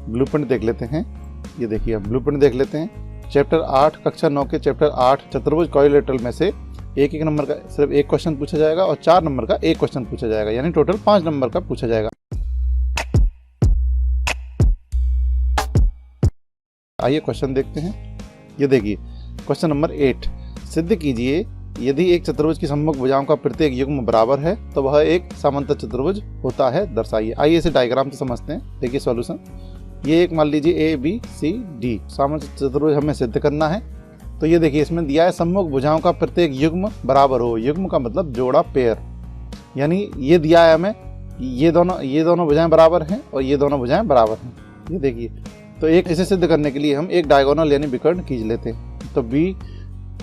Blueprint देख लेते हैं। ये देखिए हम ब्लूप्रिंट देख लेते हैं। चैप्टर 8 कक्षा 9 के चैप्टर 8 चतुर्भुज क्वाड्रिलेटरल में से एक नंबर का सिर्फ एक क्वेश्चन पूछा जाएगा और 4 नंबर का एक क्वेश्चन पूछा जाएगा, यानी टोटल 5 नंबर का पूछा जाएगा। आइए क्वेश्चन देखते हैं। ये देखिए क्वेश्चन नंबर 8, सिद्ध कीजिए यदि एक चतुर्भुज की सम्मुख भुजाओं का प्रत्येक युग्म बराबर है तो वह एक समांतर चतुर्भुज होता है, दर्शाइए। आइए इसे डायग्राम से समझते हैं। देखिए सॉल्यूशन, ये एक मान लीजिए ABCD समांतर चतुर्भुज हमें सिद्ध करना है। तो ये देखिए इसमें दिया है सम्मुख भुजाओं का प्रत्येक युग्म बराबर हो। युग्म का मतलब जोड़ा, पेयर, यानी ये दिया है हमें ये दोनों भुजाएं बराबर हैं और ये दोनों भुजाएं बराबर हैं। ये देखिए, तो एक इसे सिद्ध करने के लिए हम एक डायगोनल यानी विकर्ण खींच लेते हैं। तो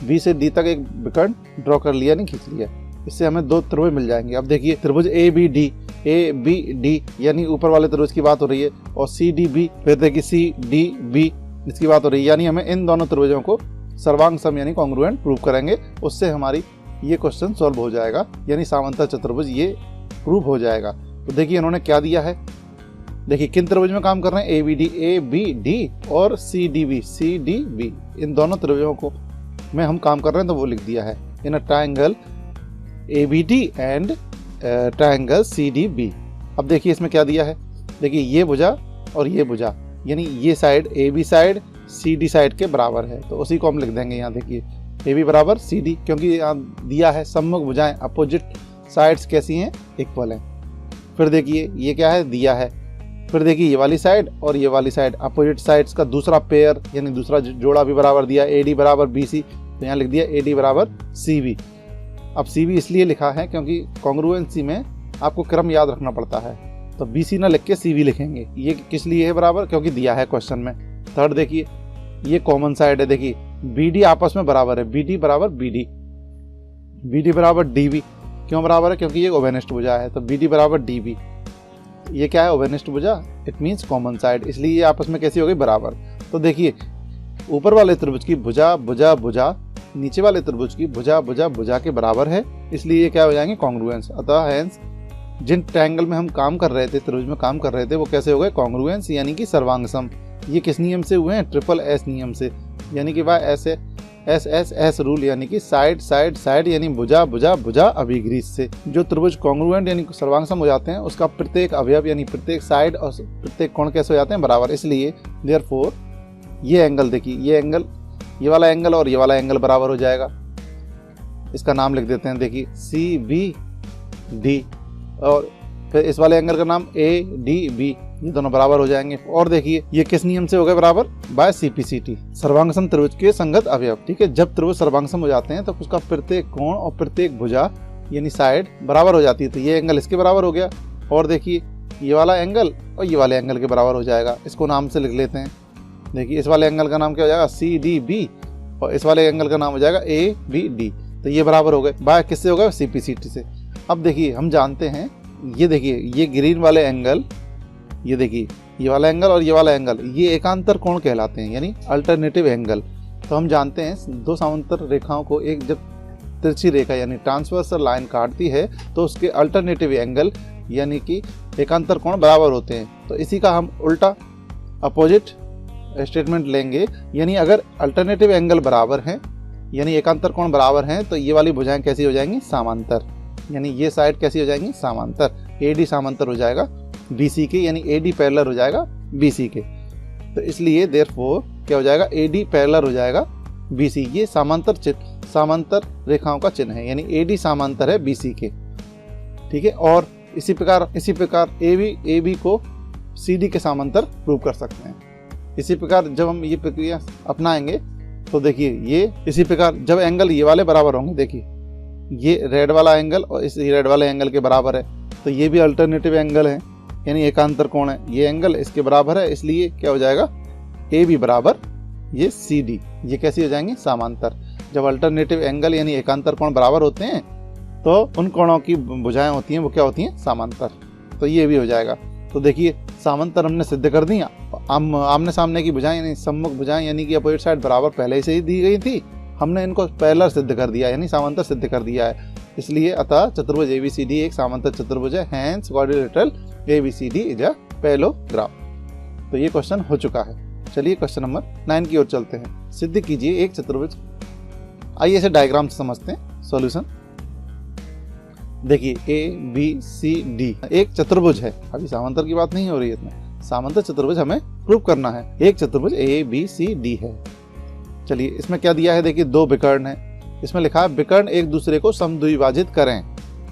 B से D तक एक विकर्ण ड्रॉ कर लिया, नहीं खींच लिया। इससे हमें 2 त्रिभुज मिल जाएंगे। अब देखिए त्रिभुज ABD यानी ऊपर वाले त्रिभुज की बात हो रही है, और CDB, फिर देखिए CDB इसकी बात हो रही है, यानी हमें इन दोनों त्रिभुजों को सर्वांग सम यानी कॉन्ग्रुएंट प्रूव करेंगे। उससे हमारी ये क्वेश्चन सॉल्व हो जाएगा, यानी समांतर चतुर्भुज ये प्रूव हो जाएगा। तो देखिए इन्होंने क्या दिया है, देखिए किन त्रिभुज में काम कर रहे हैं, ABD और CDB। इन दोनों त्रिभुजों को में हम काम कर रहे हैं, तो वो लिख दिया है in a triangle ABD and triangle CDB। अब देखिए इसमें क्या दिया है, देखिए ये भुजा और ये भुजा, यानी ये side AB side CD side के बराबर है, तो उसी को हम लिख देंगे। यहाँ देखिए AB बराबर CD, क्योंकि यहाँ दिया है सम्मुख भुजाएं अपोजिट साइड्स कैसी हैं, इक्वल हैं। फिर देखिए ये क्या है, दिया है। फिर देखिए ये वाली साइड और ये वाली साइड अपोजिट साइड्स का दूसरा पेयर यानी दूसरा जोड़ा भी बराबर दिया, AD बराबर BC, तो यहाँ लिख दिया AD बराबर CB। अब CB इसलिए लिखा है क्योंकि कॉन्ग्रुएंसी में आपको क्रम याद रखना पड़ता है, तो BC ना लिख के CB लिखेंगे। ये किस लिए है बराबर, क्योंकि दिया है क्वेश्चन में। थर्ड देखिए ये कॉमन साइड है, देखिए BD आपस में बराबर है, BD बराबर BD बराबर DB। क्यों बराबर है, क्योंकि ये ओवेनिस्ट भुजा है, तो BD बराबर DB। ये क्या है, ओवेनिस्ट भुजा, इट मीन्स कॉमन साइड, इसलिए ये आपस में कैसी हो गई, बराबर। तो देखिए ऊपर वाले त्रिभुज की भुजा नीचे वाले त्रिभुज की भुजा के बराबर है, इसलिए ये क्या हो जाएंगे, कॉन्ग्रुएंस। अतः हेंस जिन ट्रायंगल में हम काम कर रहे थे, त्रिभुज में काम कर रहे थे, वो कैसे हो गए, कॉन्ग्रुएंस, यानी कि सर्वांग सम। ये किस नियम से हुए हैं, SSS नियम से, यानी कि वह ऐसे SSS रूल, यानी कि साइड यानी भुजा अभिग्रीस से। जो त्रिभुज कॉन्ग्रुएंट यानी सर्वांग सम हो जाते हैं, उसका प्रत्येक अवयव यानी प्रत्येक साइड और प्रत्येक कोण कैसे हो जाते हैं, बराबर। इसलिए देयरफॉर ये एंगल देखिए, ये एंगल, ये वाला एंगल और ये वाला एंगल बराबर हो जाएगा। इसका नाम लिख देते हैं, देखिए CBD, और फिर इस वाले एंगल का नाम ADB, ये दोनों बराबर हो जाएंगे। और देखिए ये किस नियम से हो गए बराबर, बाय CPCT, सर्वांगसम त्रिभुज के संगत अवयव। ठीक है, जब त्रिभुज सर्वांगसम हो जाते हैं तो उसका प्रत्येक कोण और प्रत्येक भुजा यानी साइड बराबर हो जाती है, तो ये एंगल इसके बराबर हो गया। और देखिए ये वाला एंगल और ये वाले एंगल के बराबर हो जाएगा। इसको नाम से लिख लेते हैं, देखिए इस वाले एंगल का नाम क्या हो जाएगा, CDB, और इस वाले एंगल का नाम हो जाएगा ABD। तो ये बराबर हो गए, बाय किससे हो गए, CPCT से। अब देखिए हम जानते हैं, ये देखिए ये ग्रीन वाले एंगल, ये देखिए ये वाला एंगल और ये वाला एंगल, ये एकांतर कोण कहलाते हैं, यानी अल्टरनेटिव एंगल। तो हम जानते हैं दो समांतर रेखाओं को एक जब तिरछी रेखा यानी ट्रांसवर्सल लाइन काटती है तो उसके अल्टरनेटिव एंगल यानी कि एकांतर कोण बराबर होते हैं। तो इसी का हम उल्टा अपोजिट स्टेटमेंट लेंगे, यानी अगर अल्टरनेटिव एंगल बराबर हैं यानी एकांतर कोण बराबर हैं, तो ये वाली भुजाएं कैसी हो जाएंगी, समांतर, यानी ये साइड कैसी हो जाएंगी, समांतर। AD समांतर हो जाएगा BC के, यानी AD पैरेलल हो जाएगा BC के। तो इसलिए देयरफॉर क्या हो जाएगा, AD पैरेलल हो जाएगा BC। ये समांतर रेखाओं का चिन्ह है, यानी AD समांतर है BC के। ठीक है, और इसी प्रकार AB को CD के समांतर प्रूव कर सकते हैं। इसी प्रकार जब हम ये प्रक्रिया अपनाएंगे तो देखिए ये इसी प्रकार जब एंगल ये वाले बराबर होंगे, देखिए ये रेड वाला एंगल और इस रेड वाले एंगल के बराबर है, तो ये भी अल्टरनेटिव एंगल है यानी एकांतर कोण है, ये एंगल इसके बराबर है, इसलिए क्या हो जाएगा, AB बराबर ये CD, ये कैसी हो जाएंगे, समांतर। जब अल्टरनेटिव एंगल यानी एकांतर कोण बराबर होते हैं तो उन कोणों की भुजाएं होती हैं वो क्या होती हैं, समांतर। तो ये भी हो जाएगा। तो देखिए समांतर हमने सिद्ध कर दी। आमने सामने की भुजाएं यानी सम्मुख भुजाएं यानी कि अपोजिट साइड बराबर पहले से ही दी गई थी, हमने इनको पैरेलल सिद्ध कर दिया यानी समांतर सिद्ध कर दिया है। इसलिए अतः चतुर्भुज ABCD एक समांतर चतुर्भुज है, hence quadrilateral ABCD is a parallelogram. तो ये क्वेश्चन हो चुका है। चलिए क्वेश्चन नंबर 9 की ओर चलते हैं। सिद्ध कीजिए एक चतुर्भुज। आइए इसे डायग्राम से समझते हैं। सॉल्यूशन देखिए, ए बी सी डी एक चतुर्भुज है। अभी समांतर की बात नहीं हो रही है इसमें, समांतर चतुर्भुज हमें प्रूव करना है। एक चतुर्भुज ए बी सी डी है। चलिए इसमें क्या दिया है, देखिए दो विकर्ण है। इसमें लिखा है विकर्ण एक दूसरे को समद्विभाजित करें।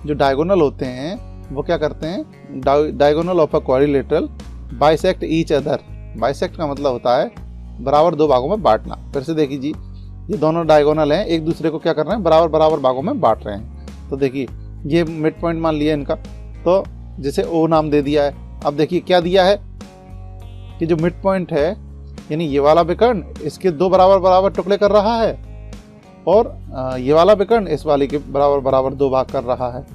जो डायगोनल होते हैं वो क्या करते हैं, diagonal of a quadrilateral bisect each other. Bisect का मतलब होता है बराबर दो भागों में बांटना। फिर से देखिए जी, ये दोनों डायगोनल हैं, एक दूसरे को क्या कर रहे हैं, बराबर बराबर भागों में बांट रहे हैं। तो देखिए ये मिड पॉइंट मान लिया इनका, तो जिसे ओ नाम दे दिया है। अब देखिए क्या दिया है कि जो मिड पॉइंट है यानी ये वाला विकर्ण इसके दो बराबर बराबर टुकड़े कर रहा है, और ये वाला विकर्ण इस वाले के बराबर बराबर दो भाग कर रहा है।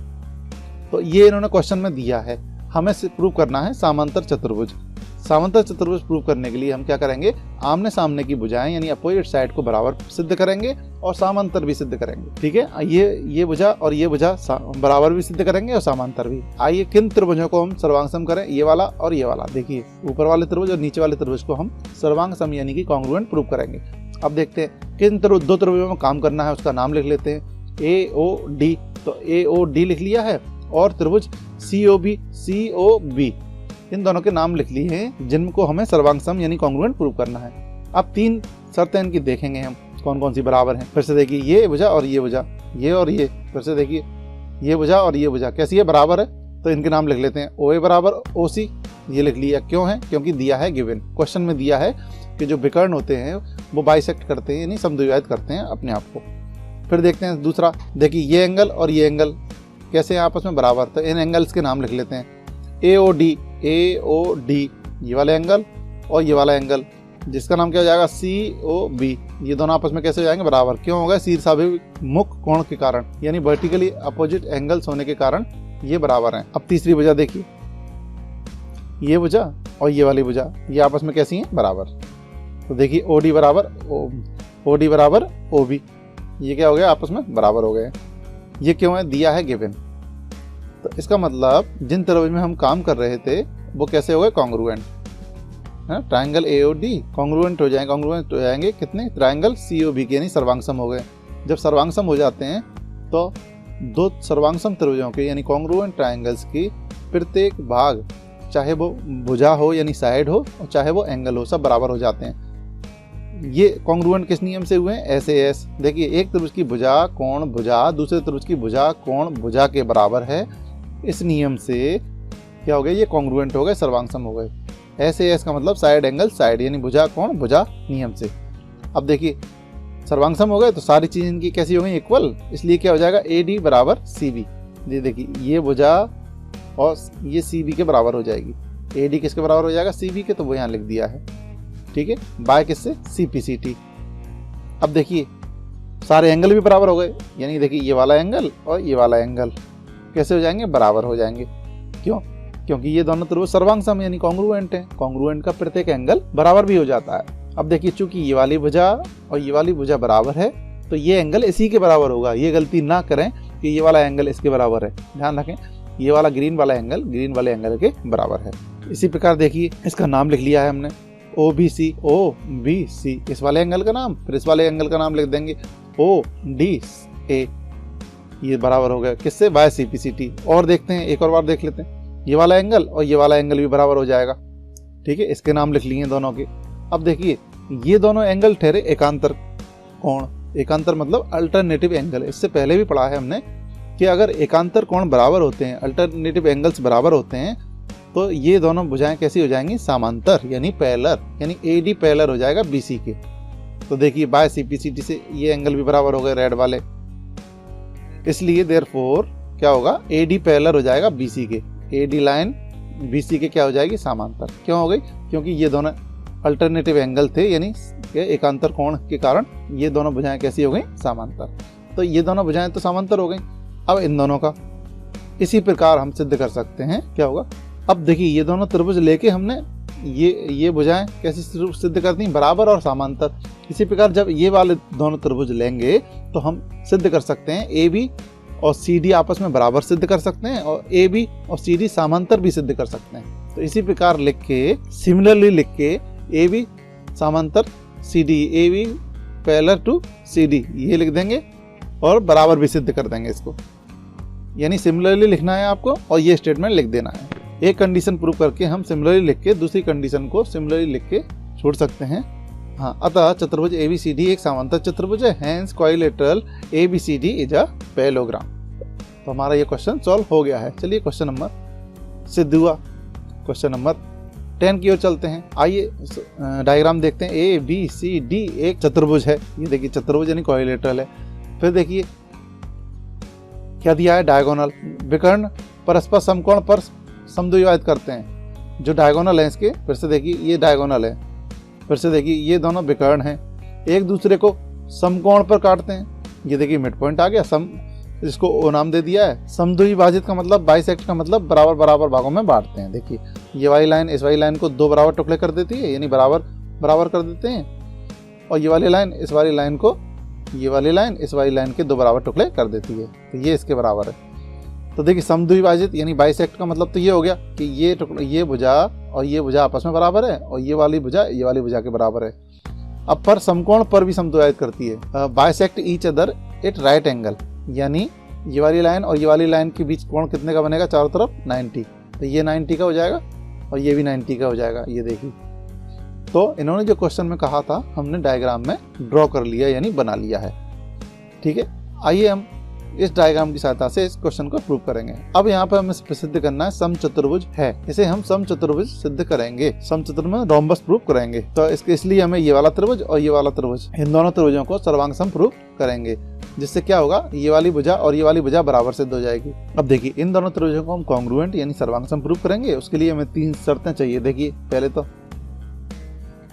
तो ये इन्होंने क्वेश्चन में दिया है। हमें प्रूव करना है समांतर चतुर्भुज। समांतर चतुर्भुज प्रूव करने के लिए हम क्या करेंगे, आमने सामने की भुजाएं यानी अपोजिट साइड को बराबर सिद्ध करेंगे और समांतर भी सिद्ध करेंगे। ठीक है, ये भुजा और ये भुजा बराबर भी सिद्ध करेंगे और समांतर भी। आइए किन त्रिभुजों को हम सर्वांगसम करें, ये वाला और ये वाला। देखिए ऊपर वाले त्रिभुज और नीचे वाले त्रिभुज को हम सर्वांगसम यानी कि कॉन्ग्रुएंट प्रूव करेंगे। अब देखते हैं किन दो त्रिभुजों में काम करना है, उसका नाम लिख लेते हैं। ए ओ डी, तो ए ओ डी लिख लिया है, और त्रिभुज सी ओ बी, इन दोनों के नाम लिख लिए हैं जिनको हमें सर्वांगसम यानी कॉन्ग्रुएंट प्रूव करना है। अब तीन शर्तें इनकी देखेंगे हम कौन कौन सी बराबर हैं। फिर से देखिए ये भुजा और ये भुजा, ये और ये। फिर से देखिए ये भुजा और ये भुजा कैसी है, बराबर है। तो इनके नाम लिख लेते हैं। ओ ए बराबर ओ सी, ये लिख लिया। क्यों है, क्योंकि दिया है, गिवन क्वेश्चन में दिया है कि जो विकर्ण होते हैं वो बाइसेक्ट करते हैं यानी समद्विभाजित करते हैं अपने आप को। फिर देखते हैं दूसरा, देखिए ये एंगल और ये एंगल कैसे हैं आपस में बराबर। तो इन एंगल्स के नाम लिख लेते हैं। ए ओ डी ये वाला एंगल और ये वाला एंगल, जिसका नाम क्या हो जाएगा, सी ओ बी। ये दोनों आपस में कैसे हो जाएंगे, बराबर। क्यों होगा, शीर्षाभिमुख कोण के कारण यानी वर्टिकली अपोजिट एंगल्स होने के कारण ये बराबर हैं। अब तीसरी भुजा देखिए, ये भुजा और ये वाली भुजा ये आपस में कैसी हैं, बराबर। तो देखिए ओ डी बराबर ओ बी, ये क्या हो गया, आपस में बराबर हो गए। ये क्यों है, दिया है, गिवन। तो इसका मतलब जिन त्रिभुज में हम काम कर रहे थे वो कैसे हो गए, congruent. Triangle A O D congruent हो जाएंगे कितने, ट्राइंगल सी ओ बी के यानी सर्वांगसम हो गए। जब सर्वांगसम हो जाते हैं तो दो सर्वांगसम त्रिभुजों के यानी कॉन्ग्रुएंट ट्राइंगल्स की प्रत्येक भाग, चाहे वो भुजा हो यानी साइड हो और चाहे वो एंगल हो, सब बराबर हो जाते हैं। ये कॉन्ग्रुएंट किस नियम से हुए हैं, ऐसे एस। देखिए एक त्रिभुज की भुजा कोण भुजा दूसरे त्रिभुज की भुजा कोण भुजा के बराबर है। इस नियम से क्या हो गया, ये कॉन्ग्रुएंट हो गए, सर्वांगसम हो गए। ऐसे एस का मतलब साइड एंगल साइड यानी भुजा कोण भुजा नियम से। अब देखिए सर्वांगसम हो गए तो सारी चीज इनकी कैसी हो गई, इक्वल। इसलिए क्या हो जाएगा, ए डी बराबर सी बी। ये देखिए ये भुजा और ये सी बी के बराबर हो जाएगी। ए डी किसके बराबर हो जाएगा, सी बी के, तो वो यहाँ लिख दिया है। ठीक है, बाय किससे, सी पी सी टी। अब देखिए सारे एंगल भी बराबर हो गए, यानी देखिए ये वाला एंगल और ये वाला एंगल कैसे हो जाएंगे, बराबर हो जाएंगे। क्यों, क्योंकि ये दोनों त्रिभुज सर्वांगसम यानी कॉन्ग्रुएंट हैं। कॉन्ग्रुएंट का प्रत्येक एंगल बराबर भी हो जाता है। अब देखिए चूंकि ये वाली भुजा और ये वाली भुजा बराबर है तो ये एंगल इसी के बराबर होगा। ये गलती ना करें कि ये वाला एंगल इसके बराबर है, ध्यान रखें ये वाला ग्रीन वाला एंगल ग्रीन वाले एंगल के बराबर है। इसी प्रकार देखिए इसका नाम लिख लिया है हमने, ओ बी सी, इस वाले एंगल का नाम, फिर इस वाले एंगल का नाम लिख देंगे ओ डी ए, ये बराबर हो गया किससे, by C P C T. और देखते हैं, एक और बार देख लेते हैं, ये वाला एंगल और ये वाला एंगल भी बराबर हो जाएगा। ठीक है, इसके नाम लिख लिए दोनों के। अब देखिए ये दोनों एंगल ठहरे एकांतर कोण। एकांतर मतलब अल्टरनेटिव एंगल। इससे पहले भी पढ़ा है हमने कि अगर एकांतर कोण बराबर होते हैं, अल्टरनेटिव एंगल्स बराबर होते हैं, तो ये दोनों भुजाएं कैसी हो जाएंगी, समांतर यानी पैरेलल, यानी ए डी पैरेलल हो जाएगा बी सी के। तो देखिए by C P C T से ये एंगल भी बराबर हो गए रेड वाले, इसलिए देयरफॉर क्या होगा, ए डी पैरेलल हो जाएगा बी सी के। A D line B C के क्या हो जाएगी, समांतर। क्यों हो गई, क्योंकि ये दोनों अल्टरनेटिव एंगल थे, यानी एकांतर कोण के कारण ये दोनों भुजाएं कैसी हो गई, समांतर। तो ये दोनों भुजाएं तो समांतर हो गई। अब इन दोनों का इसी प्रकार हम सिद्ध कर सकते हैं, क्या होगा। अब देखिए ये दोनों त्रिभुज लेके हमने ये भुजाएं कैसी सिद्ध करती हैं, बराबर और समांतर। इसी प्रकार जब ये वाले दोनों त्रिभुज लेंगे तो हम सिद्ध कर सकते हैं ए बी और CD आपस में बराबर सिद्ध कर सकते हैं और AB और CD समांतर भी सिद्ध कर सकते हैं। तो इसी प्रकार लिख के, सिमिलरली लिख के, AB समांतर CD, AB parallel to CD ये लिख देंगे और बराबर भी सिद्ध कर देंगे इसको। यानी सिमिलरली लिखना है आपको और ये स्टेटमेंट लिख देना है। एक कंडीशन प्रूव करके हम सिमिलरली लिख के दूसरी कंडीशन को सिमिलरली लिख के छोड़ सकते हैं। हाँ, अतः चतुर्भुज ABCD एक समांतर चतुर्भुज है, hence quadrilateral ABCD is a parallelogram. तो हमारा ये क्वेश्चन सॉल्व हो गया है। चलिए क्वेश्चन नंबर सिद्ध हुआ। क्वेश्चन नंबर 10 की ओर चलते हैं। आइए डायग्राम देखते हैं। ABCD एक चतुर्भुज है, ये देखिए चतुर्भुज यानी क्वाड्रिलेटरल है। फिर देखिए क्या दिया है, डायगोनल। विकर्ण परस्पर समकोण पर समद्विभाजित करते हैं। जो डायगोनल है इसके, फिर से देखिए ये डायगोनल है, फिर से देखिए ये दोनों विकर्ण हैं, एक दूसरे को समकोण पर काटते हैं। ये देखिए मिड पॉइंट आ गया, सम इसको ओ नाम दे दिया है। समद्विभाजित का मतलब, बाइसेक्ट का मतलब बराबर बराबर भागों में बांटते हैं। देखिए ये वाली लाइन इस वाली लाइन को दो बराबर टुकड़े कर देती है, यानी बराबर बराबर कर देते हैं। और ये वाली लाइन इस वाली लाइन को, ये वाली लाइन इस वाली लाइन के दो बराबर टुकड़े कर देती है, तो ये इसके बराबर है। तो देखिए समद्विभाजित यानी बाइसेक्ट का मतलब तो ये हो गया कि ये टुकड़ा, ये भुजा और ये भुजा आपस में बराबर है और ये वाली भुजा के बराबर है। अब पर समकोण पर भी समद्विभाजित करती है। Bisect each other at right angle, यानी ये वाली लाइन और ये वाली लाइन के बीच कोण कितने का बनेगा, चारों तरफ 90। तो ये 90 का हो जाएगा और ये भी 90 का हो जाएगा। ये देखिए, तो इन्होंने जो क्वेश्चन में कहा था हमने डायग्राम में ड्रॉ कर लिया यानी बना लिया है। ठीक है, आइए हम इस डायग्राम की सहायता से इस क्वेश्चन को प्रूव करेंगे। अब यहाँ पर हमें सिद्ध करना है समचतुर्भुज है, इसे हम समचतुर्भुज सिद्ध करेंगे। समचतुर्भुज में रोम्बस प्रूव करेंगे, तो इसलिए हमें ये वाला त्रिभुज और ये वाला त्रिभुज, इन दोनों त्रिभुजों को सर्वांग सम प्रूव करेंगे, जिससे क्या होगा, ये वाली भुजा और ये वाली भुजा बराबर सिद्ध हो जाएगी। अब देखिए इन दोनों त्रिभुजों को हम कॉन्ग्रुएंट यानी सर्वांग सम प्रूव करेंगे। उसके लिए हमें 3 शर्तें चाहिए। देखिए पहले तो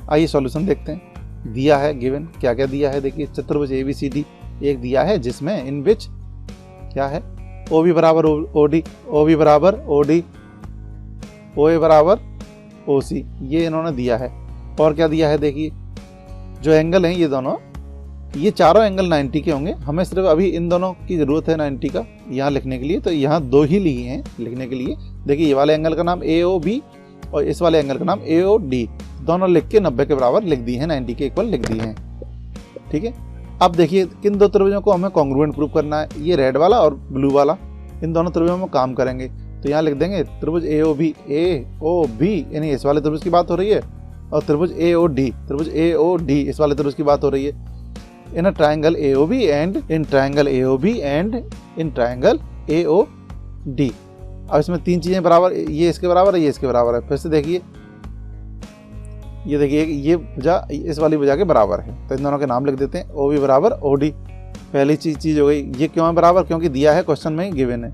आइए सॉल्यूशन देखते हैं। दिया है गिवन, क्या क्या दिया है। देखिए चतुर्भुज ABCD एक दिया है जिसमें इन विच क्या है, OB बराबर OD, OB बराबर OD, OA बराबर OC, ये इन्होंने दिया है। और क्या दिया है, देखिए जो एंगल हैं ये दोनों, ये चारों एंगल 90 के होंगे। हमें सिर्फ अभी इन दोनों की जरूरत है 90 का यहाँ लिखने के लिए, तो यहाँ 2 ही लिए हैं लिखने के लिए। देखिए ये वाले एंगल का नाम AOB और इस वाले एंगल का नाम AOD, दोनों लिख के 90 के बराबर लिख दी है, 90 के इक्वल लिख दी है। ठीक है, अब देखिए किन दो त्रिभुजों को हमें कॉन्ग्रुएंट प्रूव करना है, ये रेड वाला और ब्लू वाला। इन दोनों त्रिभुजों में काम करेंगे, तो यहाँ लिख देंगे त्रिभुज AOB यानी इस वाले त्रिभुज की बात हो रही है, और त्रिभुज AOD इस वाले त्रिभुज की बात हो रही है। In triangle AOB and in triangle AOB and in triangle AOD। अब इसमें 3 चीजें बराबर, ये इसके बराबर है, ये इसके बराबर है। फिर से देखिए, ये देखिए ये भुजा इस वाली भुजा के बराबर है, तो इन दोनों के नाम लिख देते हैं। OB बराबर OD, पहली चीज हो गई। ये क्यों है बराबर, क्योंकि दिया है क्वेश्चन में ही गिवन है।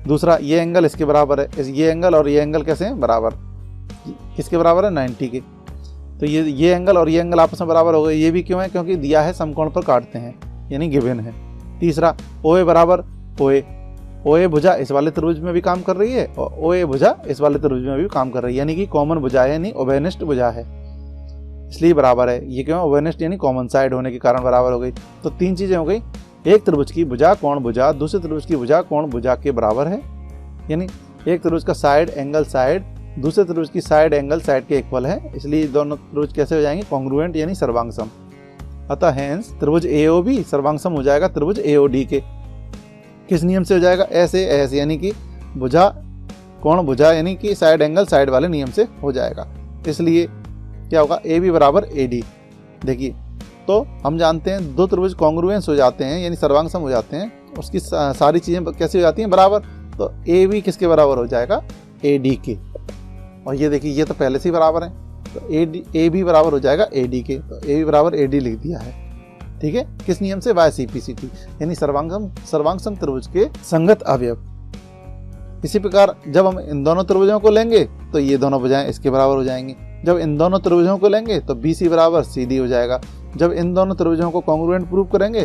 दूसरा, ये एंगल इसके बराबर है, ये एंगल और ये एंगल कैसे हैं बराबर, किसके बराबर है, 90 के। तो ये एंगल और ये एंगल आपस में बराबर हो गए। ये भी क्यों है, क्योंकि दिया है समकोण पर काटते हैं यानी गिवन है। तीसरा, OA बराबर OA भुजा इस वाले त्रिभुज में भी काम कर रही है और OA भुजा इस वाले त्रिभुज में भी काम कर रही है, यानी कि कॉमन भुजा है, यानी उभयनिष्ठ भुजा है, इसलिए बराबर है। ये क्यों, उभयनिष्ठ यानी कॉमन साइड होने के कारण बराबर हो गई। तो 3 चीजें हो गई, एक त्रिभुज की भुजा कोण भुजा दूसरे त्रिभुज की भुजा कोण भुजा के बराबर है, यानी एक त्रिभुज का साइड एंगल साइड दूसरे त्रिभुज की साइड एंगल साइड के इक्वल है, इसलिए दोनों त्रिभुज कैसे हो जाएंगे, कॉन्ग्रुएंट यानी सर्वांग सम। अतः हेंस त्रिभुज AOB सर्वांग सम हो जाएगा त्रिभुज AOD के। किस नियम से हो जाएगा, ऐसे यानी कि भुजा कोण भुजा यानी कि साइड एंगल साइड वाले नियम से हो जाएगा। इसलिए क्या होगा, AB बराबर AD। देखिए तो हम जानते हैं दो त्रिभुज कॉन्ग्रुएंस हो जाते हैं यानी सर्वांग सम हो जाते हैं, उसकी सारी चीजें कैसे हो जाती हैं बराबर। तो AB किसके बराबर हो जाएगा, AD के। और ये देखिए ये तो पहले से ही बराबर है, तो AB बराबर हो जाएगा AD के। तो AB बराबर AD लिख दिया है। ठीक है, किस नियम से, YCPCT यानी सर्वांग सम त्रिभुज के संगत अवयव। इसी प्रकार जब हम इन दोनों त्रिभुजों को लेंगे तो ये दोनों भुजाएं इसके बराबर हो जाएंगी। जब इन दोनों त्रिभुजों को लेंगे तो BC बराबर CD हो जाएगा। जब इन दोनों त्रिभुजों को कॉन्ग्रुएंट प्रूव करेंगे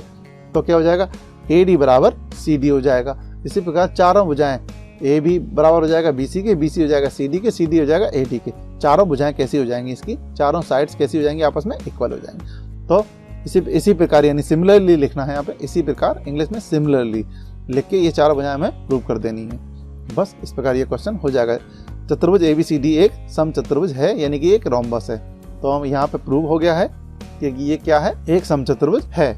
तो क्या हो जाएगा, AD बराबर CD हो जाएगा। इसी प्रकार चारों भुजाएं, AB बराबर हो जाएगा BC के, BC हो जाएगा CD के, CD हो जाएगा AD के। चारों भुजाएं कैसी हो जाएंगी, इसकी चारों साइड्स कैसी हो जाएंगी, आपस में इक्वल हो जाएंगी। तो इसी प्रकार यानी सिमिलरली लिखना है यहाँ पे, इसी प्रकार इंग्लिश में सिमिलरली। लिख के ये चारों भुजाएं हमें प्रूव कर देनी है। बस इस प्रकार ये क्वेश्चन हो जाएगा। चतुर्भुज ABCD एक समचतुर्भुज है, यानी कि एक रोम्बस है। तो हम यहाँ पे प्रूव हो गया है कि ये क्या है, एक समचतुर्भुज है।